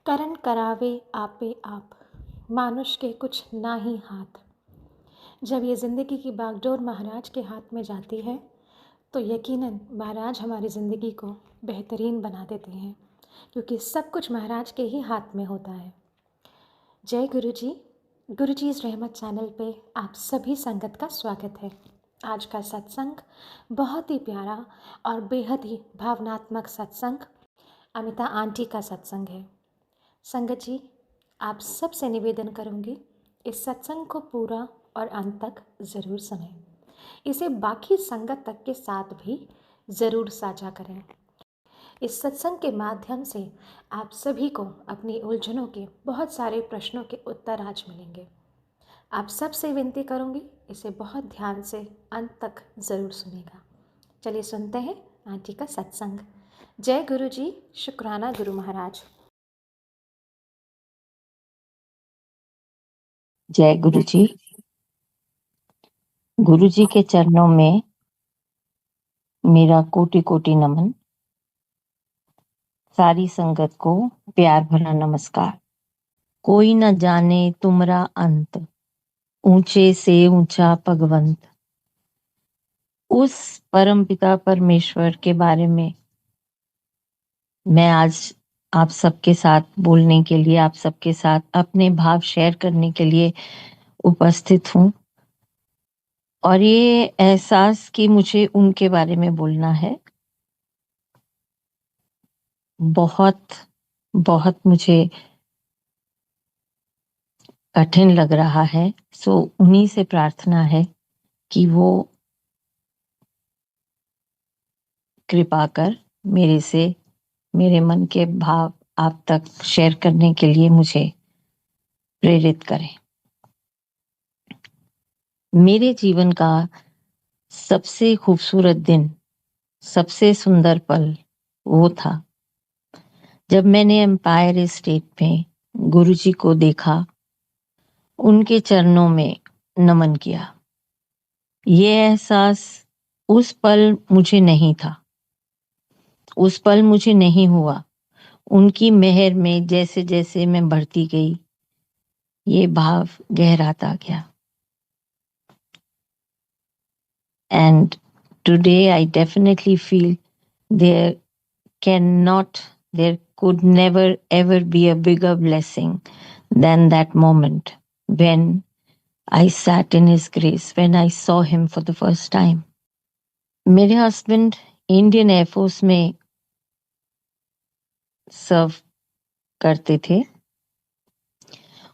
करन करावे आपे आप, मानुष के कुछ ना ही हाथ। जब ये ज़िंदगी की बागडोर महाराज के हाथ में जाती है तो यकीनन महाराज हमारी ज़िंदगी को बेहतरीन बना देते हैं, क्योंकि सब कुछ महाराज के ही हाथ में होता है। जय गुरुजी। गुरुजीज़ रहमत चैनल पे आप सभी संगत का स्वागत है। आज का सत्संग बहुत ही प्यारा और बेहद ही भावनात्मक सत्संग अमिता आंटी का सत्संग है। संगत जी, आप सब से निवेदन करूंगी, इस सत्संग को पूरा और अंत तक ज़रूर सुनें। इसे बाकी संगत तक के साथ भी ज़रूर साझा करें। इस सत्संग के माध्यम से आप सभी को अपनी उलझनों के बहुत सारे प्रश्नों के उत्तर आज मिलेंगे। आप सब से विनती करूंगी, इसे बहुत ध्यान से अंत तक ज़रूर सुनेगा। चलिए सुनते हैं आंटी का सत्संग। जय गुरु जी। शुक्राना गुरु महाराज। जय गुरु जी। गुरु जी के चरणों में मेरा कोटि कोटि नमन। सारी संगत को प्यार भरा नमस्कार। कोई न जाने तुमरा अंत, ऊंचे से ऊंचा भगवंत। उस परम पिता परमेश्वर के बारे में मैं आज आप सबके साथ बोलने के लिए, आप सबके साथ अपने भाव शेयर करने के लिए उपस्थित हूँ। और ये एहसास कि मुझे उनके बारे में बोलना है, बहुत बहुत मुझे कठिन लग रहा है। सो उन्हीं से प्रार्थना है कि वो कृपा कर मेरे मन के भाव आप तक शेयर करने के लिए मुझे प्रेरित करें। मेरे जीवन का सबसे खूबसूरत दिन, सबसे सुंदर पल वो था जब मैंने एम्पायर स्टेट में गुरुजी को देखा, उनके चरणों में नमन किया। ये एहसास उस पल मुझे नहीं था, उस पल मुझे नहीं हुआ। उनकी मेहर में जैसे जैसे मैं बढ़ती गई, ये भाव गहराता गया। And today I definitely feel there could never ever be a bigger blessing than that moment when I sat in his grace, when I saw him for the first time. मेरे हस्बैंड इंडियन एयरफोर्स में सर्व करते थे।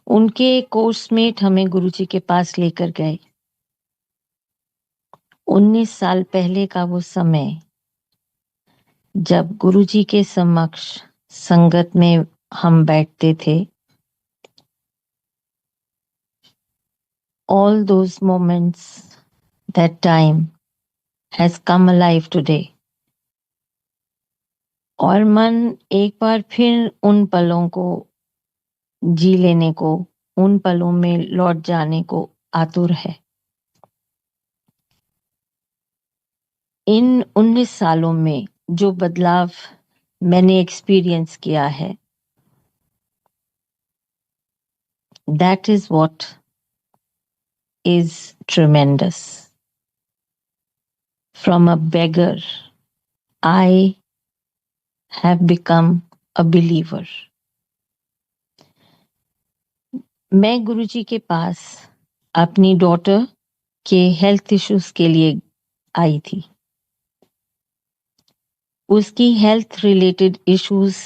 उनके coursemate हमें गुरुजी के पास लेकर गए। 19 साल पहले का वो समय जब गुरुजी के समक्ष संगत में हम बैठते थे। All those moments, that time has come alive today. और मन एक बार फिर उन पलों को जी लेने को, उन पलों में लौट जाने को आतुर है। इन 19 सालों में जो बदलाव मैंने एक्सपीरियंस किया है, that is what is tremendous. From a beggar, I have become a believer. मैं गुरुजी के पास अपनी डॉटर के हेल्थ इश्यूज के लिए आई थी। उसकी हेल्थ रिलेटेड इश्यूज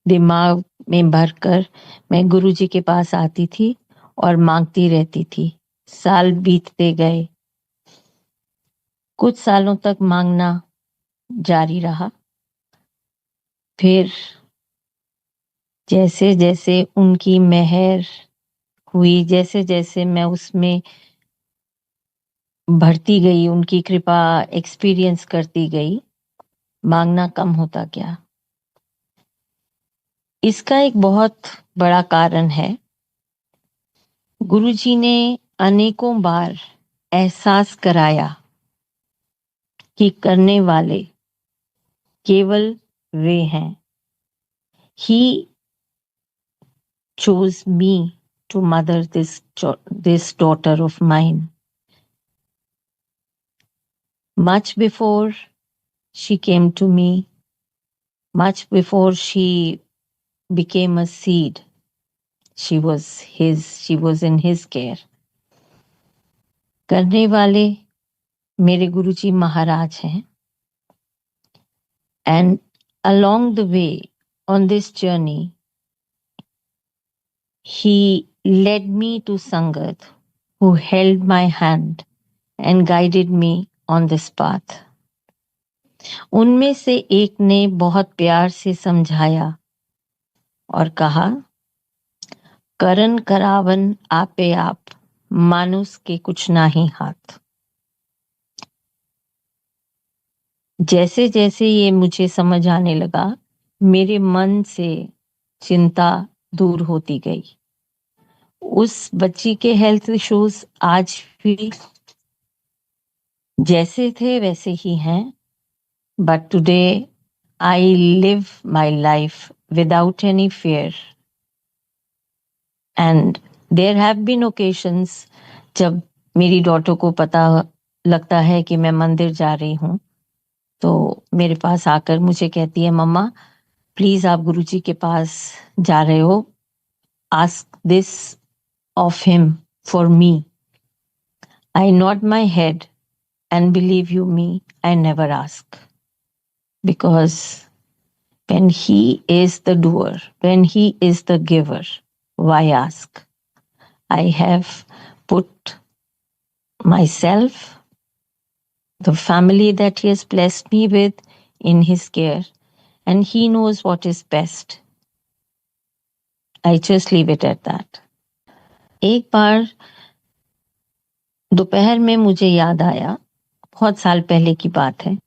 दिमाग में भरकर मैं गुरुजी के पास आती थी और मांगती रहती थी। साल बीतते गए, कुछ सालों तक मांगना जारी रहा। फिर जैसे जैसे उनकी मेहर हुई, जैसे जैसे मैं उसमें बढ़ती गई, उनकी कृपा एक्सपीरियंस करती गई, मांगना कम होता गया। इसका एक बहुत बड़ा कारण है, गुरुजी ने अनेकों बार एहसास कराया कि करने वाले केवल वे हैं। He chose me to mother this daughter of mine. Much before she came to me, much before she became a seed, she was in his care. करने वाले मेरे गुरुजी महाराज हैं. And along the way on this journey, he led me to Sangat, who held my hand and guided me on this path. उनमें से एक ने बहुत प्यार से समझाया और कहा, करन करावन आपे आप, मानुस के कुछ नाही हाथ. जैसे जैसे ये मुझे समझ आने लगा, मेरे मन से चिंता दूर होती गई. उस बच्ची के हेल्थ इश्यूज आज भी जैसे थे वैसे ही हैं, but today I live my life without any fear. And there have been occasions जब मेरी डॉटर को पता लगता है कि मैं मंदिर जा रही हूँ, तो मेरे पास आकर मुझे कहती है, मम्मा प्लीज आप गुरुजी के पास जा रहे हो, ask this of him for me. I nod my head and believe you me, I never ask. Because when he is the doer, when he is the giver, why ask? I have put myself, the family that he has blessed me with, in his care, and he knows what is best. I just leave it at that. एक बार दोपहर में मुझे याद आया, बहुत साल पहले की बात है,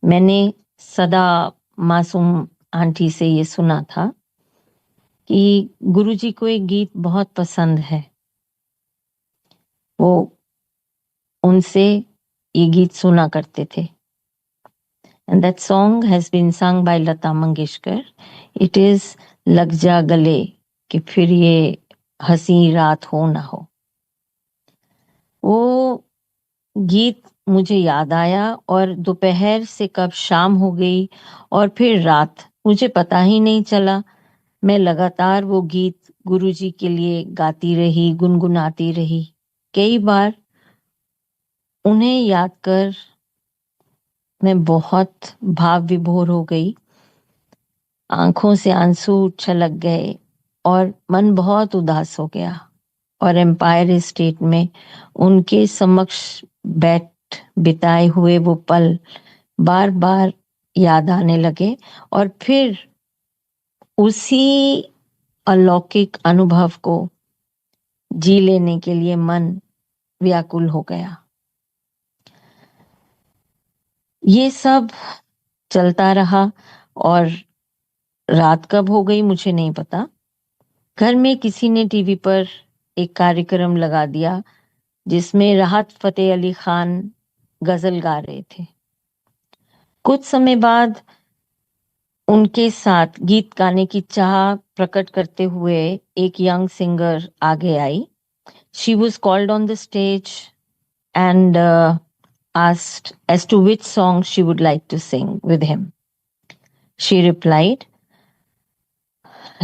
मैंने सदा मासूम आंटी से ये सुना था कि गुरुजी को एक गीत बहुत पसंद है. वो उनसे ये गीत सुना करते थे. And that song has been sung by Lata Mangeshkar. It is लग जा गले कि फिर ये हंसी रात हो ना हो. वो गीत मुझे याद आया और दोपहर से कब शाम हो गई और फिर रात, मुझे पता ही नहीं चला. मैं लगातार वो गीत गुरुजी के लिए गाती रही, गुनगुनाती रही. कई बार उन्हें याद कर मैं बहुत भाव विभोर हो गई, आंखों से आंसू छलक गए और मन बहुत उदास हो गया. और एम्पायर स्टेट में उनके समक्ष बैठ बिताए हुए वो पल बार बार याद आने लगे और फिर उसी अलौकिक अनुभव को जी लेने के लिए मन व्याकुल हो गया. ये सब चलता रहा और रात कब हो गई मुझे नहीं पता. घर में किसी ने टीवी पर एक कार्यक्रम लगा दिया जिसमें राहत फतेह अली खान गजल गा रहे थे. कुछ समय बाद उनके साथ गीत गाने की चाह प्रकट करते हुए एक यंग सिंगर आगे आई. She was called on the stage and asked as to which song she would like to sing with him. She replied,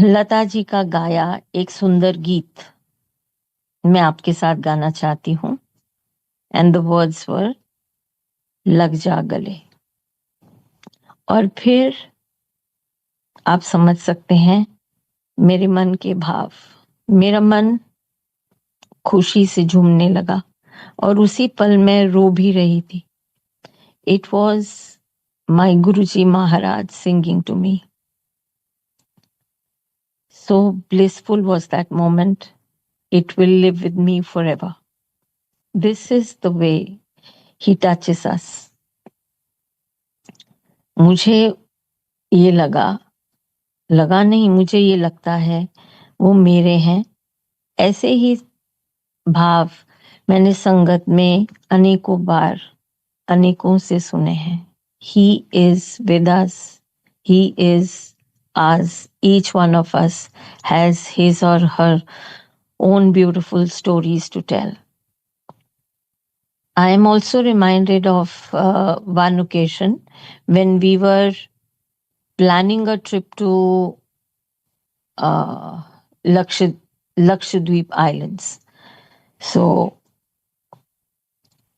Lata ji का गाया एक सुंदर गीत मैं आपके साथ गाना चाहती हूँ. And the words were, लग जा गले. और फिर आप समझ सकते हैं मेरे मन के भाव. मेरा मन खुशी से झूमने लगा और उसी पल में रो भी रही थी. It was my Guruji Maharaj singing to me. So blissful was that moment. It will live with me forever. This is the way he touches us. मुझे ये लगा नहीं, मुझे ये लगता है वो मेरे हैं. ऐसे ही भाव मैंने संगत में अनेकों बार अनेकों से सुने हैं. He is with us. He is as each one of us has his or her own beautiful stories to tell. I am also reminded of one occasion when we were planning a trip to uh, Lakshadweep Islands. So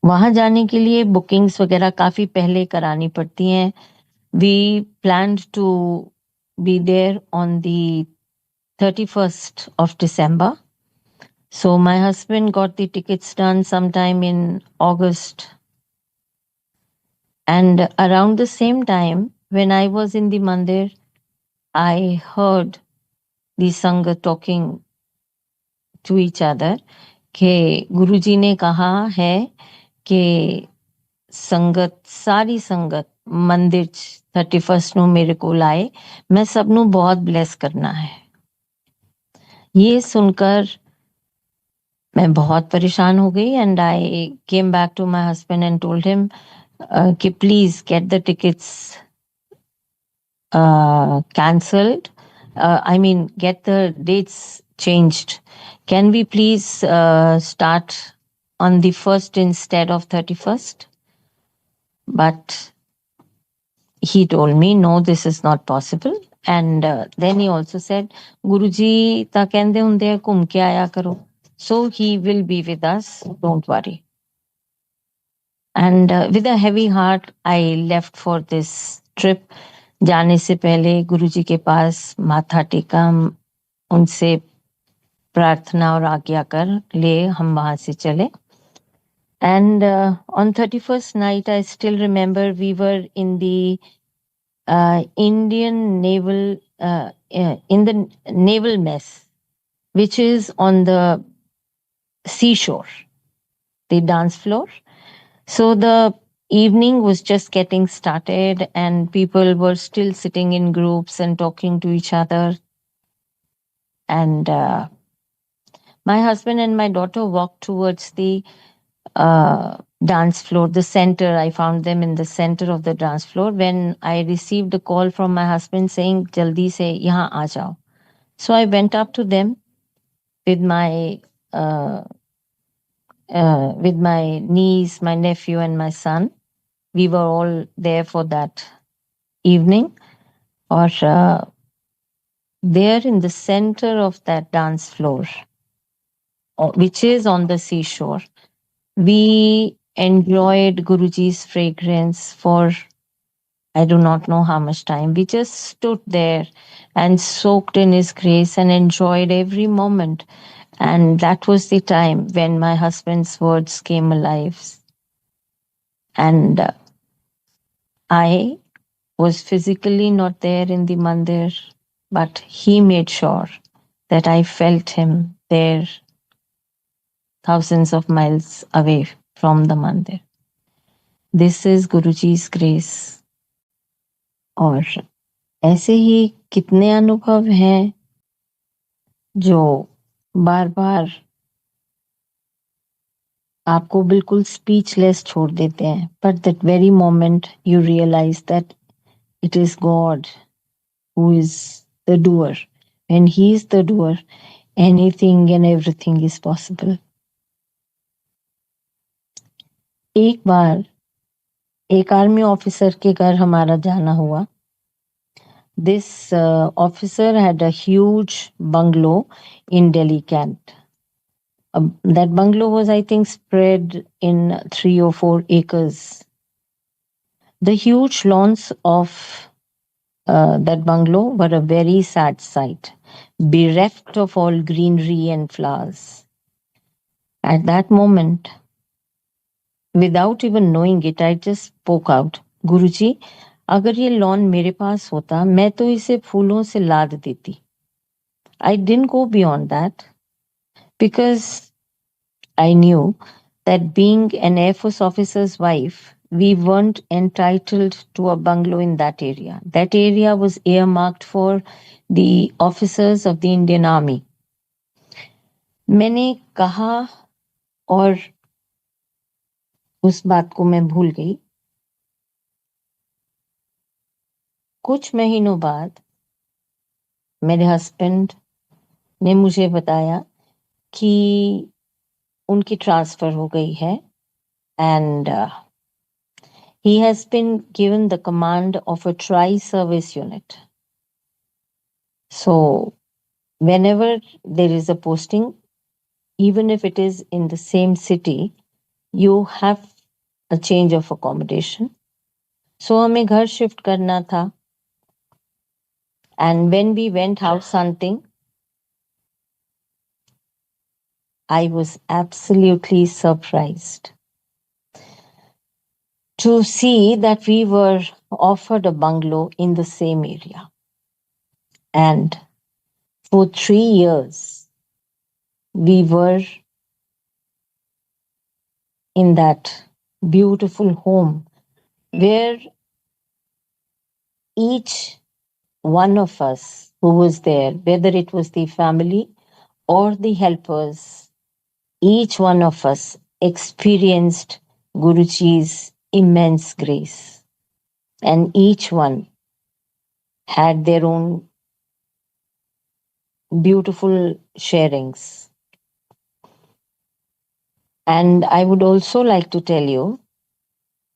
वहां जाने के लिए bookings वगैरह काफी पहले करानी पड़ती हैं. We planned to be there on the 31st of December. So my husband got the tickets done sometime in August. And around the same time, when I was in the mandir, I heard the Sangha talking to each other कि गुरुजी ने कहा है कि संगत सारी संगत मंदिर 31st ਨੂੰ ਮੇਰੇ ਕੋਲ आए, मैं सब ਨੂੰ बहुत ब्लेस करना है. ये सुनकर मैं बहुत परेशान हो गई and I came back to my husband and told him कि please get the tickets cancelled. I mean, get the dates changed. Can we please start on the 1st instead of 31st? But he told me, no, this is not possible. And then he also said, Guruji ta kende hunde hai ghum ke aaya karo. So he will be with us, don't worry. And with a heavy heart, I left for this trip. जाने से पहले गुरुजी के पास माथा टेका, उनसे प्रार्थना और आज्ञा कर ले हम वहां से चले. And on 31st night, I still remember we were in the Indian Naval, in the Naval Mess, which is on the seashore, the dance floor. So the evening was just getting started and people were still sitting in groups and talking to each other. And my husband and my daughter walked towards the dance floor, the center. I found them in the center of the dance floor when I received a call from my husband saying, Jaldi se yahan aa jao. So I went up to them with my niece, my nephew, and my son. We were all there for that evening. Or there in the center of that dance floor, which is on the seashore, we enjoyed Guruji's fragrance for I do not know how much time. We just stood there and soaked in his grace and enjoyed every moment. And that was the time when my husband's words came alive. And I was physically not there in the mandir, but he made sure that I felt him there thousands of miles away from the mandir. This is Guruji's grace. और ऐसे ही कितने अनुभव हैं जो बार बार आपको बिल्कुल speechless छोड़ देते हैं. But that very moment you realise that it is God who is the doer. When He is the doer, anything and everything is possible. एक बार एक आर्मी ऑफिसर के घर हमारा जाना हुआ. This officer had a huge bungalow in Delhi Kent. That bungalow was, I think, spread in 3 or 4 acres. The huge lawns of that bungalow were a very sad sight, bereft of all greenery and flowers. At that moment, without even knowing it, I just spoke out, Guruji, अगर ये lawn मेरे पास होता, मैं तो इसे फूलों से लाद देती. I didn't go beyond that because I knew that being an Air Force officer's wife, we weren't entitled to a bungalow in that area. That area was earmarked for the officers of the Indian Army. मैंने कहा और उस बात को मैं भूल गई. कुछ महीनों बाद मेरे हस्बैंड ने मुझे बताया कि उनकी ट्रांसफर हो गई है and he has been given the command of a tri-service unit. So whenever there is a posting, even if it is in the same city, you have a change of accommodation. So हमें घर shift करना था and when we went house hunting, I was absolutely surprised to see that we were offered a bungalow in the same area. And for 3 years, we were in that beautiful home where each one of us who was there, whether it was the family or the helpers, each one of us experienced Guruji's immense grace. And each one had their own beautiful sharings. And I would also like to tell you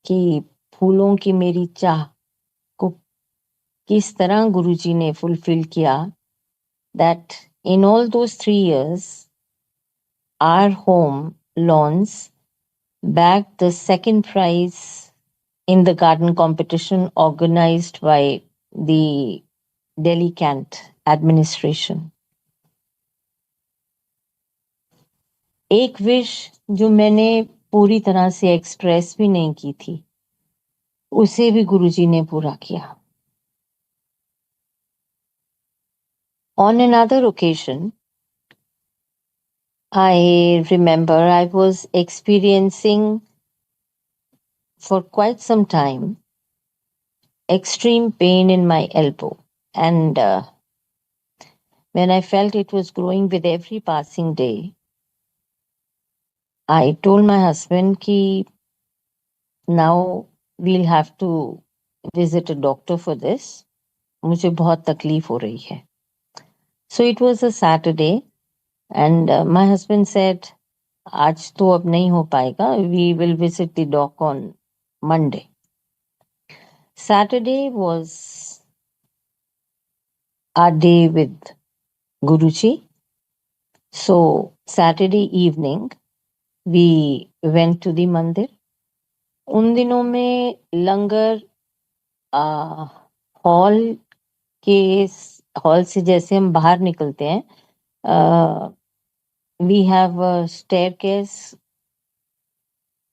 कि फूलों की मेरी चाह को किस तरह गुरुजी ने fulfil किया, that in all those 3 years, our home lawns bagged the second prize in the garden competition organized by the Delhi Cant administration. एक विश जो मैंने पूरी तरह से एक्सप्रेस भी नहीं की थी, उसे भी गुरुजी ने पूरा किया. On another occasion, I remember I was experiencing for quite some time extreme pain in my elbow, and when I felt it was growing with every passing day, I told my husband कि now we'll have to visit a doctor for this. मुझे बहुत तकलीफ हो रही है. So it was a Saturday and my husband said, आज तो अब नहीं हो पाएगा. We will visit the doc on Monday. Saturday was our day with Guruji. So Saturday evening, we went to the mandir. उन दिनों में लंगर हॉल से जैसे हम बाहर निकलते हैं, we have a staircase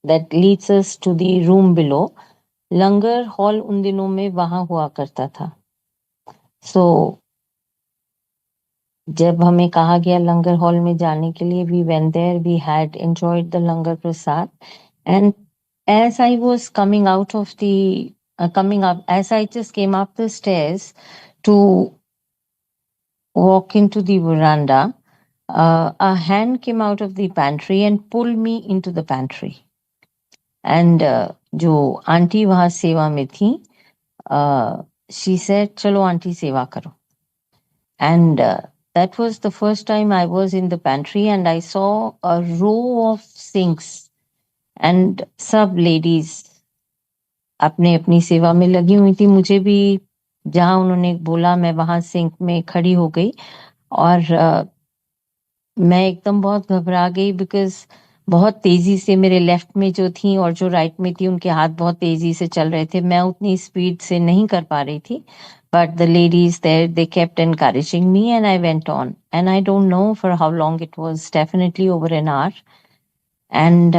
that leads us to the room below. Langar hall उन दिनों में वहां हुआ करता था. So जब हमें कहा गया लंगर हॉल में जाने के लिए, we went there. We had enjoyed the langar prasad, and as I was coming out of the coming up, as I just came up the stairs to walk into the veranda, a hand came out of the pantry and pulled me into the pantry. And जो aunty वहां सेवा में थी, she said, चलो aunty सेवा करो. And that was the first time I was in the pantry and I saw a row of sinks and सब ladies अपने अपनी सेवा में लगी हुई थी. मुझे भी जहां उन्होंने बोला मैं वहां सिंक में खड़ी हो गई और मैं एकदम बहुत घबरा गई, बिकॉज बहुत तेजी से मेरे लेफ्ट में जो थी और जो राइट में थी उनके हाथ बहुत तेजी से चल रहे थे. मैं उतनी स्पीड से नहीं कर पा रही थी, but the ladies there, they kept encouraging me and I went on. And I don't know for how long it was, definitely over an hour. And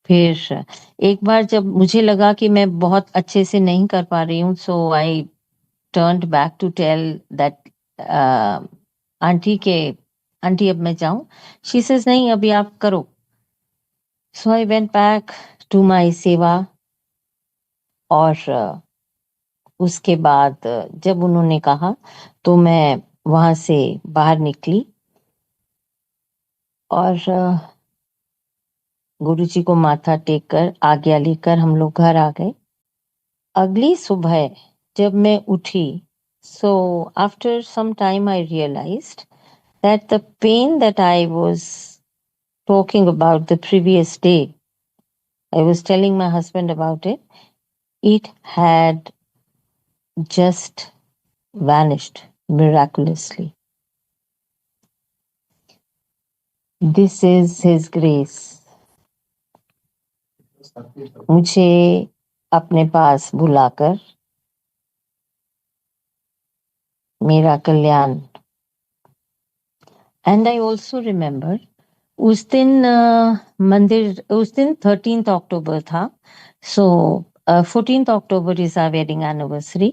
फिर एक बार जब मुझे लगा कि मैं बहुत अच्छे से नहीं कर पा रही हूँ, so I turned back to tell that aunty अब मैं जाऊं. She says नहीं अभी आप करो. So I went back to my सेवा और उसके बाद जब उन्होंने कहा तो मैं वहां से बाहर निकली और गुरुजी को माथा टेक कर आज्ञा लेकर हम लोग घर आ गए. अगली सुबह जब मैं उठी So after some time, I realized that the pain that I was talking about the previous day, I was telling my husband about it, it had just vanished miraculously. This is His grace. मुझे अपने पास बुलाकर मेरा कल्याण. And I also remember उस दिन मंदिर, उस दिन 13th अक्टूबर था. सो 14th October is our wedding anniversary.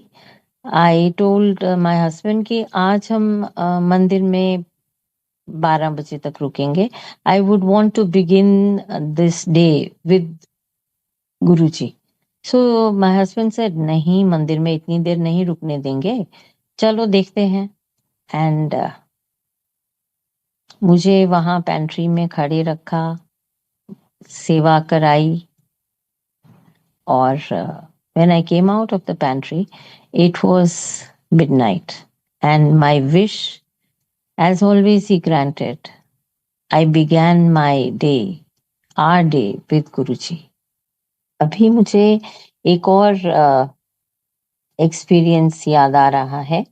I told my husband कि आज हम मंदिर में 12 बजे तक रुकेंगे. I would want to begin this day with Guruji. So my husband said नहीं, मंदिर में इतनी देर नहीं रुकने देंगे, चलो देखते हैं. एंड मुझे वहां पेंट्री में खड़े रखा, सेवा कराई. और when I came out of the pantry, it was midnight, and my wish, as always, He granted. I began my day, our day, with Guruji. अभी मुझे एक और एक्सपीरियंस याद आ रहा है.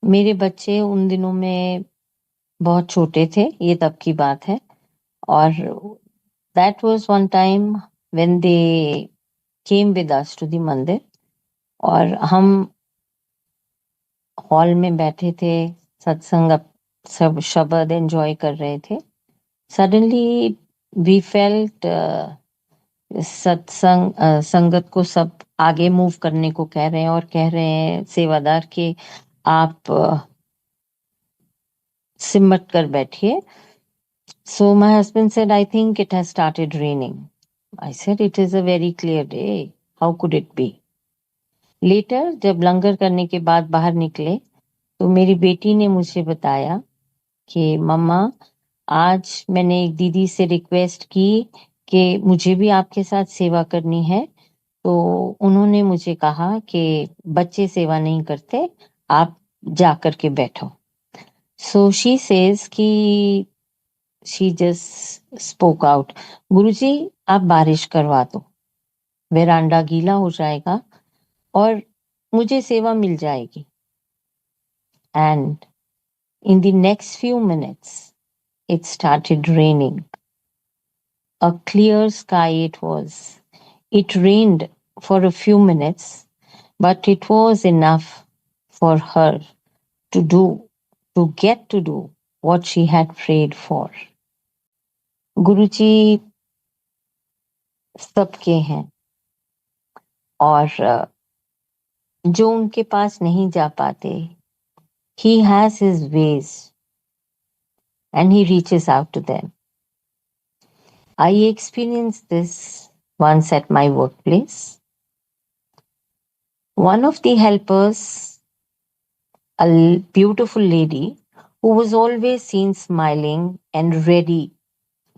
मेरे बच्चे उन दिनों में बहुत छोटे थे, ये तब की बात है. और that was one time when they came with us to the मंदिर. और हम हॉल में बैठे थे, सत्संग सब शब्द एंजॉय कर रहे थे. सडनली वी फेल्ट सत्संग संगत को सब आगे मूव करने को कह रहे हैं और कह रहे हैं सेवादार कि आप सिमट कर बैठिए. So my husband said I think it has started raining. I said it is a very clear day, how could it be. Later जब लंगर करने के बाद बाहर निकले तो मेरी बेटी ने मुझे बताया कि मम्मा, आज मैंने एक दीदी से रिक्वेस्ट की कि मुझे भी आपके साथ सेवा करनी है, तो उन्होंने मुझे कहा कि बच्चे सेवा नहीं करते, आप जा कर के बैठो. सो शी सेज कि शी जस्ट स्पोक आउट, गुरुजी आप बारिश करवा दो, वेरांडा गीला हो जाएगा और मुझे सेवा मिल जाएगी. And in the next few minutes, it started raining. A clear sky it was. It rained for a few minutes, but it was enough for her to get to do what she had prayed for. गुरुजी सबके हैं और जो उनके पास नहीं जा पाते, He has His ways and He reaches out to them. I experienced this once at my workplace. One of the helpers, a beautiful lady who was always seen smiling and ready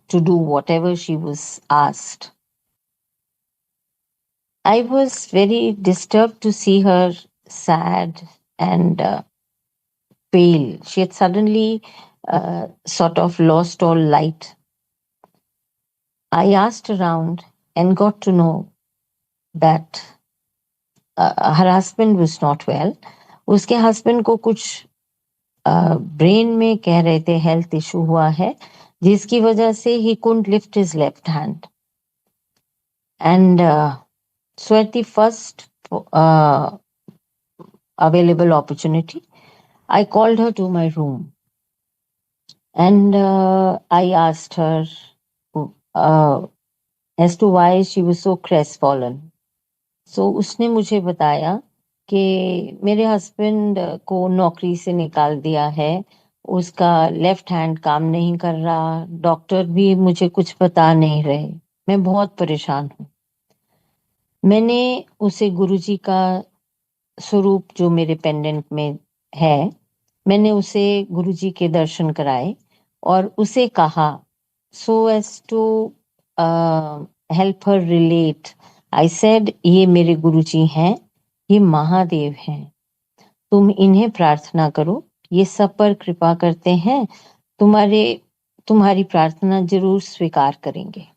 to do whatever she was asked. I was very disturbed to see her sad and pale. She had suddenly sort of lost all light. I asked around and got to know that her husband was not well. उसके husband को कुछ brain में कह रहे थे health issue हुआ है, जिसकी वजह से he couldn't lift his left hand. And so at the first available opportunity, I called her to my room and I asked her as to why she was so crestfallen. So उसने मुझे बताया कि मेरे husband को नौकरी से निकाल दिया है, उसका लेफ्ट हैंड काम नहीं कर रहा, डॉक्टर भी मुझे कुछ बता नहीं रहे, मैं बहुत परेशान हूँ. मैंने उसे गुरुजी का स्वरूप जो मेरे पेंडेंट में है, मैंने उसे गुरुजी के दर्शन कराए और उसे कहा so as to help her relate. I said ये मेरे गुरुजी हैं, ये महादेव हैं तुम इन्हें प्रार्थना करो, ये सब पर कृपा करते हैं, तुम्हारी प्रार्थना जरूर स्वीकार करेंगे।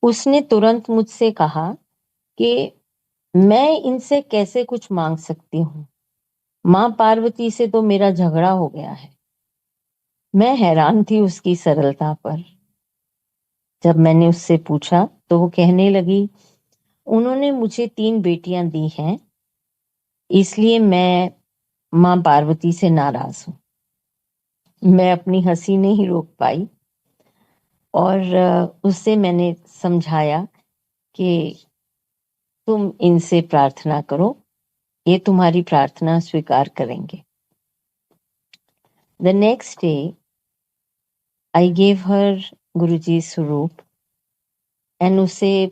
उसने तुरंत मुझसे कहा कि मैं इनसे कैसे कुछ मांग सकती हूँ, माँ पार्वती से तो मेरा झगड़ा हो गया है। मैं हैरान थी उसकी सरलता पर। जब मैंने उससे पूछा तो वो कहने लगी, उन्होंने मुझे 3 बेटियां दी हैं, इसलिए मैं माँ पार्वती से नाराज हूँ। मैं अपनी हंसी नहीं रोक पाई और उससे मैंने समझाया कि तुम इनसे प्रार्थना करो, ये तुम्हारी प्रार्थना स्वीकार करेंगे। The next day, I gave her गुरुजी स्वरूप एंड उसे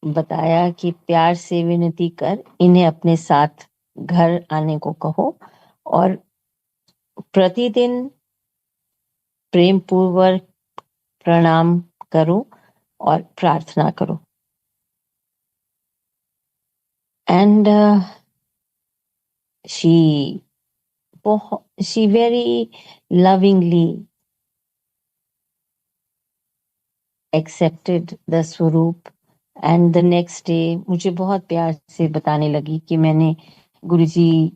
बताया कि प्यार से विनती कर इन्हें अपने साथ घर आने को कहो और प्रतिदिन प्रेम पूर्वक प्रणाम करो और प्रार्थना करो। And she very lovingly accepted the स्वरूप एंड द नेक्स्ट डे मुझे बहुत प्यार से बताने लगी कि मैंने गुरुजी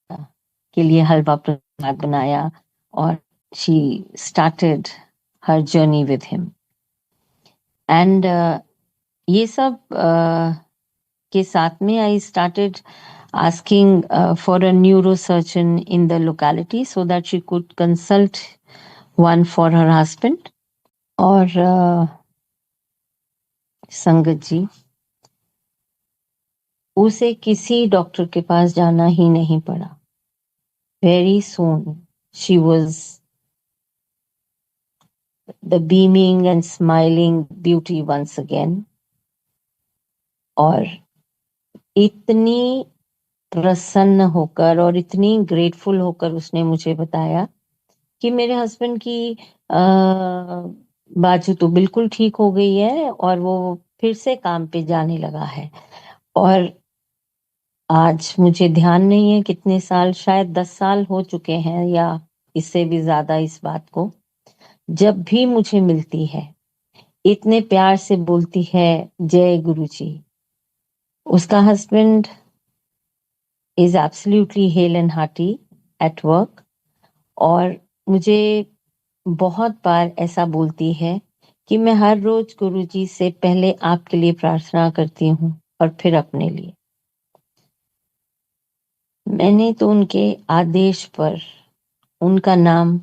के लिए हलवा प्रसाद बनाया और she started her journey with him and ये सब के साथ में I started asking for a neurosurgeon in the locality so that she could consult one for her husband और संगत जी उसे किसी डॉक्टर के पास जाना ही नहीं पड़ा। Very soon she was the beaming and smiling beauty once again और इतनी प्रसन्न होकर और इतनी ग्रेटफुल होकर उसने मुझे बताया कि मेरे हस्बैंड की बाजू तो बिल्कुल ठीक हो गई है और वो फिर से काम पे जाने लगा है। और आज मुझे ध्यान नहीं है कितने साल, शायद 10 साल हो चुके हैं या इससे भी ज्यादा इस बात को। जब भी मुझे मिलती है इतने प्यार से बोलती है जय गुरुजी। उसका husband is absolutely hello and hearty at work और मुझे बहुत बार ऐसा बोलती है कि मैं हर रोज गुरुजी से पहले आपके लिए प्रार्थना करती हूँ और फिर अपने लिए। मैंने तो उनके आदेश पर उनका नाम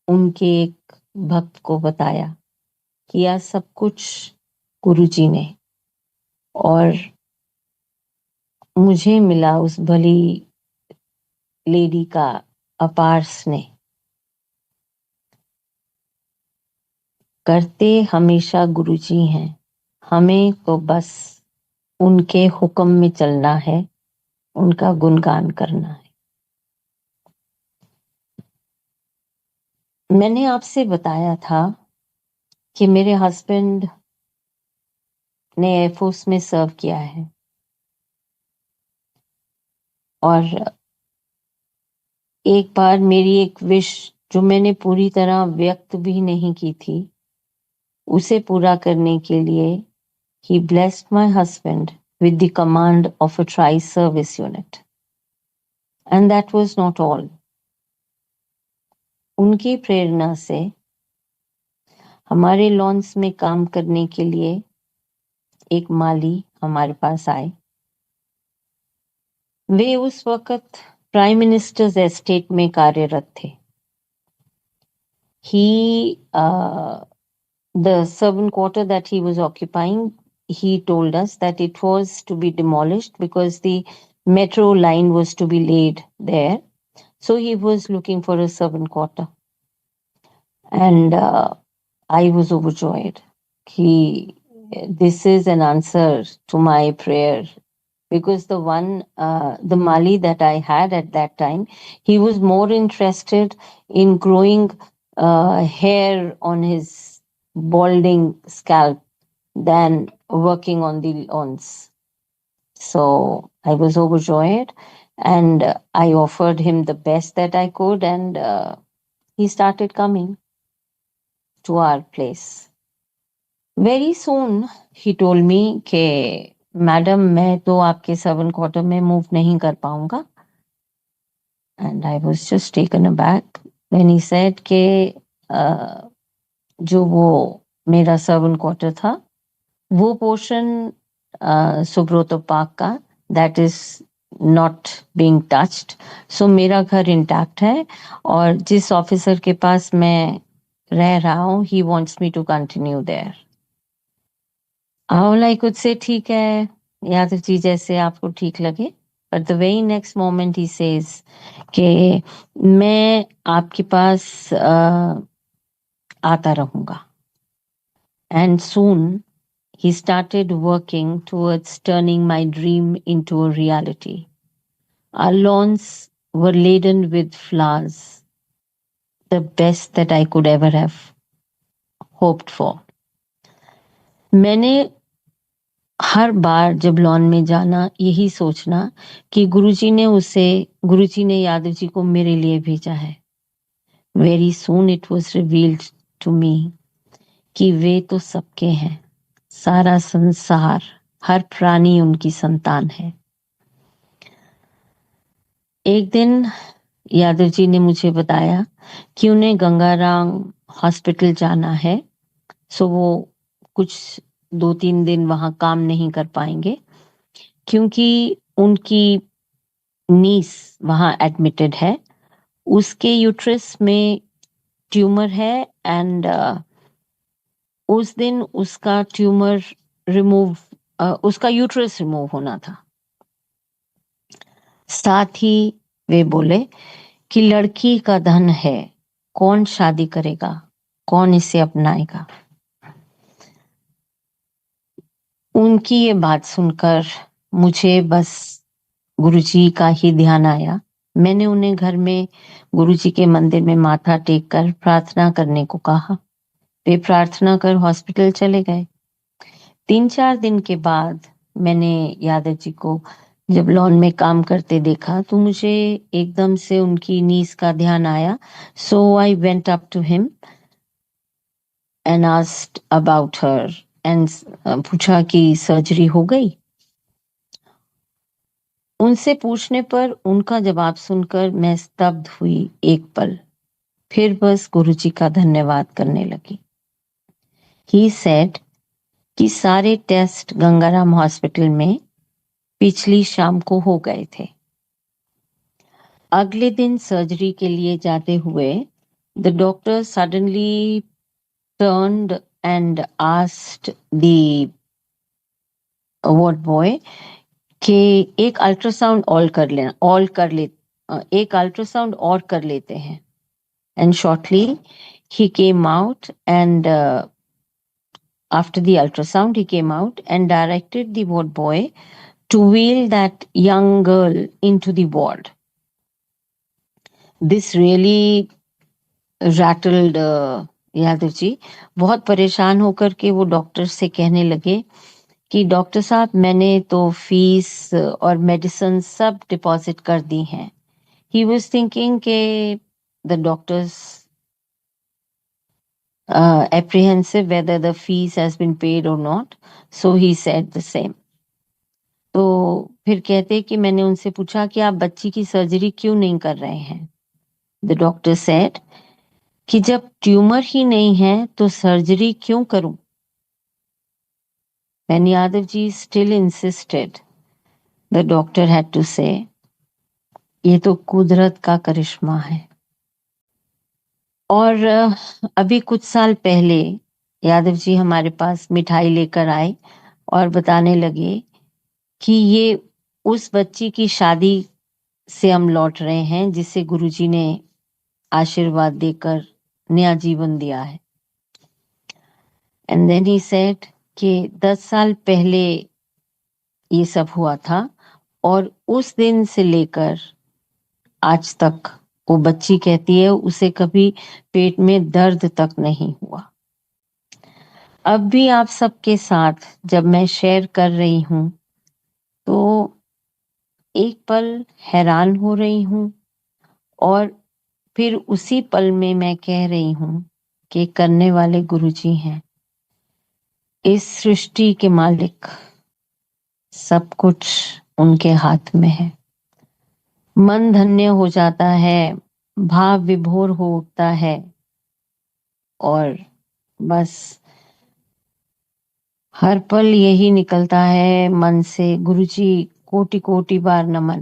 उनके एक भक्त को बताया, किया सब कुछ गुरुजी ने और मुझे मिला उस भली लेडी का अपार स्नेह। करते हमेशा गुरुजी हैं, हमें तो बस उनके हुक्म में चलना है, उनका गुणगान करना है। मैंने आपसे बताया था कि मेरे हस्बैंड ने एयरफोर्स में सर्व किया है और एक बार मेरी एक विश जो मैंने पूरी तरह व्यक्त भी नहीं की थी उसे पूरा करने के लिए he blessed my husband with the command of a tri-service unit. And that was not all. उनकी प्रेरणा से हमारे लॉन्स में काम करने के लिए एक माली हमारे पास आए। वे उस वक्त प्राइम मिनिस्टर्स एस्टेट में कार्यरत थे। The servant quarter that he was occupying, he told us that it was to be demolished because the metro line was to be laid there. So he was looking for a servant quarter. And I was overjoyed. This is an answer to my prayer. Because the Mali that I had at that time, he was more interested in growing hair on his balding scalp than working on the lawns. So I was overjoyed, and I offered him the best that I could, and he started coming to our place. Very soon he told me कि madam मैं तो आपके servant quarter में move नहीं कर पाऊंगा. And I was just taken aback when he said कि जो वो मेरा सर्वेंट क्वार्टर था वो पोर्शन सुब्रोतो पार्क का that is not being touched. So मेरा घर इंटैक्ट है और जिस ऑफिसर के पास मैं रह रहा हूँ he wants me to continue there. All I could say ठीक है यादव जी जैसे आपको ठीक लगे. But the very next moment he says कि मैं आपके पास आता रहूंगा. And soon he started working towards turning my dream into a reality. Our lawns were laden with flowers, the best that I could ever have hoped for. मैंने हर बार जब lawn में जाना यही सोचना कि गुरुजी ने यादव जी को मेरे लिए भेजा है. Very soon it was revealed to me कि वे तो सबके हैं. सारा संसार, हर प्राणी उनकी संतान है. एक दिन यादव जी ने मुझे बताया कि उन्हें गंगाराम हॉस्पिटल जाना है. सो वो कुछ 2-3 दिन वहां काम नहीं कर पाएंगे क्योंकि उनकी नीस वहां एडमिटेड है. उसके यूट्रस में ट्यूमर है एंड उस दिन उसका ट्यूमर रिमूव उसका यूट्रस रिमूव होना था. साथ ही वे बोले कि लड़की का धन है, कौन शादी करेगा, कौन इसे अपनाएगा. उनकी ये बात सुनकर मुझे बस गुरुजी का ही ध्यान आया. मैंने उन्हें घर में गुरुजी के मंदिर में माथा टेक कर प्रार्थना करने को कहा. वे प्रार्थना कर हॉस्पिटल चले गए. 3-4 दिन के बाद मैंने यादव जी को जब लॉन में काम करते देखा तो मुझे एकदम से उनकी नीज का ध्यान आया. So I went up to him and asked about her and पूछा कि सर्जरी हो गई. उनसे पूछने पर उनका जवाब सुनकर मैं स्तब्ध हुई एक पल. फिर बस गुरुजी का धन्यवाद करने लगी. ही सेड कि सारे टेस्ट गंगाराम हॉस्पिटल में पिछली शाम को हो गए थे. अगले दिन सर्जरी के लिए जाते हुए the doctor suddenly turned and asked the ward boy कि एक अल्ट्रासाउंड एक अल्ट्रासाउंड और कर लेते हैं. And shortly he came out and after the ultrasound he came out and directed the ward boy to wheel that young girl into the ward. This really rattled Yadav ji. बहुत परेशान होकर के वो डॉक्टर से कहने लगे कि डॉक्टर साहब मैंने तो फीस और मेडिसिन सब डिपॉजिट कर दी हैं. He was thinking के the doctors apprehensive whether the fees has been paid or not, so he said the same. तो फिर कहते कि मैंने उनसे पूछा कि आप बच्ची की सर्जरी क्यों नहीं कर रहे हैं. द डॉक्टर सेड कि जब ट्यूमर ही नहीं है तो सर्जरी क्यों करूं. When Yadav ji still insisted, the doctor had to say, ये तो कुदरत का करिश्मा है. और अभी कुछ साल पहले यादव जी हमारे पास मिठाई लेकर आए और बताने लगे कि ये उस बच्ची की शादी से हम लौट रहे हैं जिसे गुरुजी ने आशीर्वाद देकर नया जीवन दिया है. एंड देन ही सेड कि 10 साल पहले ये सब हुआ था और उस दिन से लेकर आज तक वो बच्ची कहती है उसे कभी पेट में दर्द तक नहीं हुआ. अब भी आप सबके साथ जब मैं शेयर कर रही हूं तो एक पल हैरान हो रही हूँ और फिर उसी पल में मैं कह रही हूँ कि करने वाले गुरुजी हैं, इस सृष्टि के मालिक, सब कुछ उनके हाथ में है। मन धन्य हो जाता है, भाव विभोर हो उठता है और बस हर पल यही निकलता है मन से, गुरुजी कोटि कोटि बार नमन,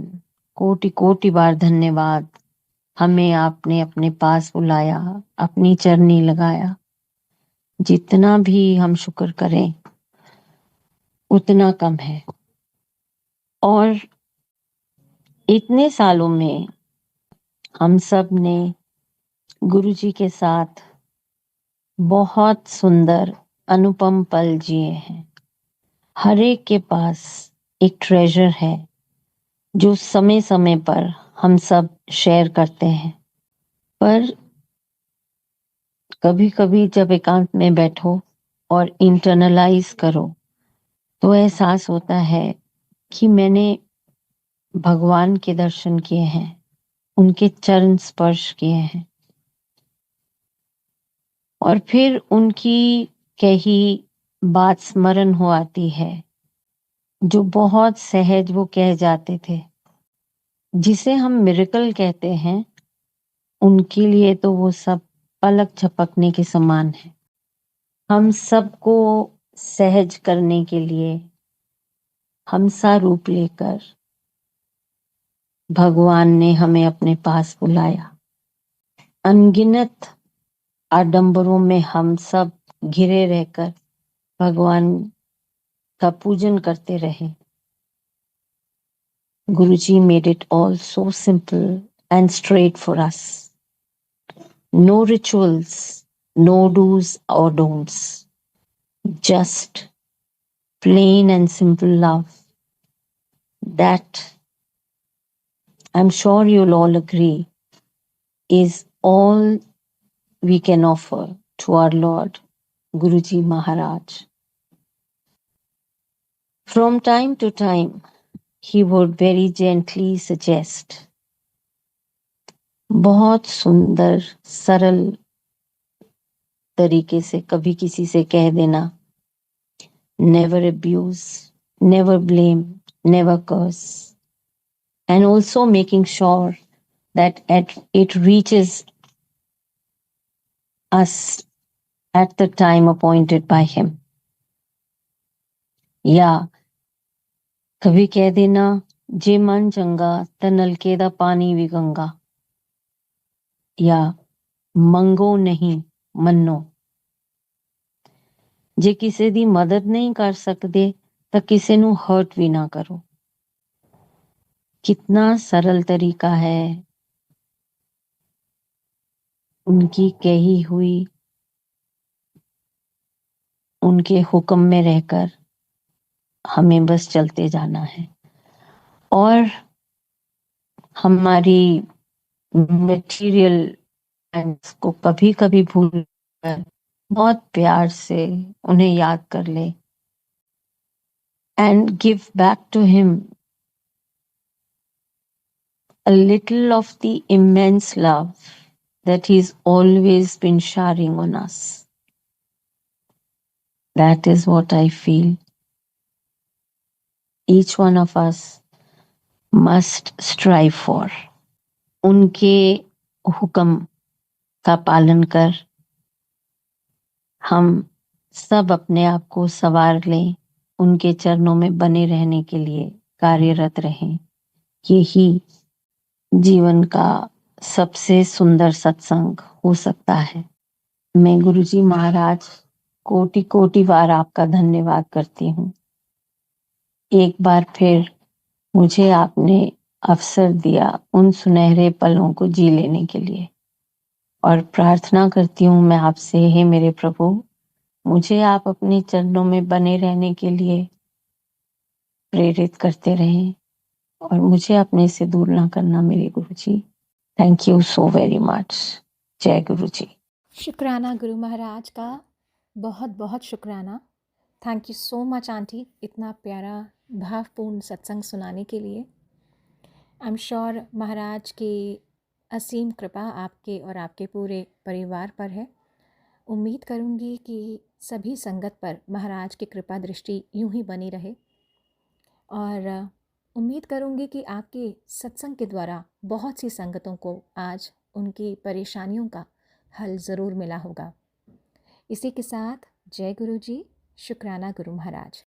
कोटि कोटि बार धन्यवाद। हमें आपने अपने पास बुलाया, अपनी चरनी लगाया। जितना भी हम शुक्र करें उतना कम है। और इतने सालों में हम सब ने गुरुजी के साथ बहुत सुंदर अनुपम पल जिए हैं। हर एक के पास एक ट्रेजर है जो समय समय पर हम सब शेयर करते हैं। पर कभी कभी जब एकांत में बैठो और इंटरनलाइज करो तो एहसास होता है कि मैंने भगवान के दर्शन किए हैं, उनके चरण स्पर्श किए हैं और फिर उनकी कही बात स्मरण हो आती है जो बहुत सहज वो कह जाते थे, जिसे हम मिरेकल कहते हैं। उनके लिए तो वो सब पलक झपकने के समान है। हम सबको सहज करने के लिए हमसा रूप लेकर भगवान ने हमें अपने पास बुलाया। अनगिनत आडंबरों में हम सब घिरे रहकर भगवान का पूजन करते रहे। गुरुजी made it all so simple and straight for us. No rituals, no do's or don'ts, just plain and simple love. That, I'm sure you'll all agree, is all we can offer to our Lord, Guruji Maharaj. From time to time, he would very gently suggest, बहुत सुंदर सरल तरीके से कभी किसी से कह देना, never abuse, never blame, never curse, and also making sure that it reaches us at the time appointed by him. या कभी कह देना, जे मन चंगा त नलके दा पानी भी गंगा, या मंगो नहीं मन्नो, जे किसी दी मदद नहीं कर सकते तो किसी नू हर्ट भी ना करो। कितना सरल तरीका है उनकी कही हुई, उनके हुक्म में रहकर हमें बस चलते जाना है और हमारी मटेरियल को कभी कभी भूल कर बहुत प्यार से उन्हें याद कर ले and give back to him a little of the immense love that he's always been showering on us. That is what I feel. Each one of us must strive for. उनके हुक्म का पालन कर हम सब अपने आप को संवार लें, उनके चरणों में बने रहने के लिए कार्यरत रहें। यही जीवन का सबसे सुंदर सत्संग हो सकता है। मैं गुरुजी महाराज कोटि कोटि बार आपका धन्यवाद करती हूँ। एक बार फिर मुझे आपने अवसर दिया उन सुनहरे पलों को जी लेने के लिए और प्रार्थना करती हूँ मैं आपसे, हे मेरे प्रभु, मुझे आप अपने चरणों में बने रहने के लिए प्रेरित करते रहें और मुझे अपने से दूर ना करना मेरे Guruji. Thank you so very much. जय गुरुजी। शुक्राना गुरु महाराज का, बहुत बहुत शुक्राना। Thank you so much aunty, इतना प्यारा भावपूर्ण सत्संग सुनाने के लिए। आई एम श्योर महाराज की असीम कृपा आपके और आपके पूरे परिवार पर है। उम्मीद करूँगी कि सभी संगत पर महाराज की कृपा दृष्टि यूं ही बनी रहे, और उम्मीद करूँगी कि आपके सत्संग के द्वारा बहुत सी संगतों को आज उनकी परेशानियों का हल ज़रूर मिला होगा। इसी के साथ जय गुरु जी, शुक्राना गुरु महाराज।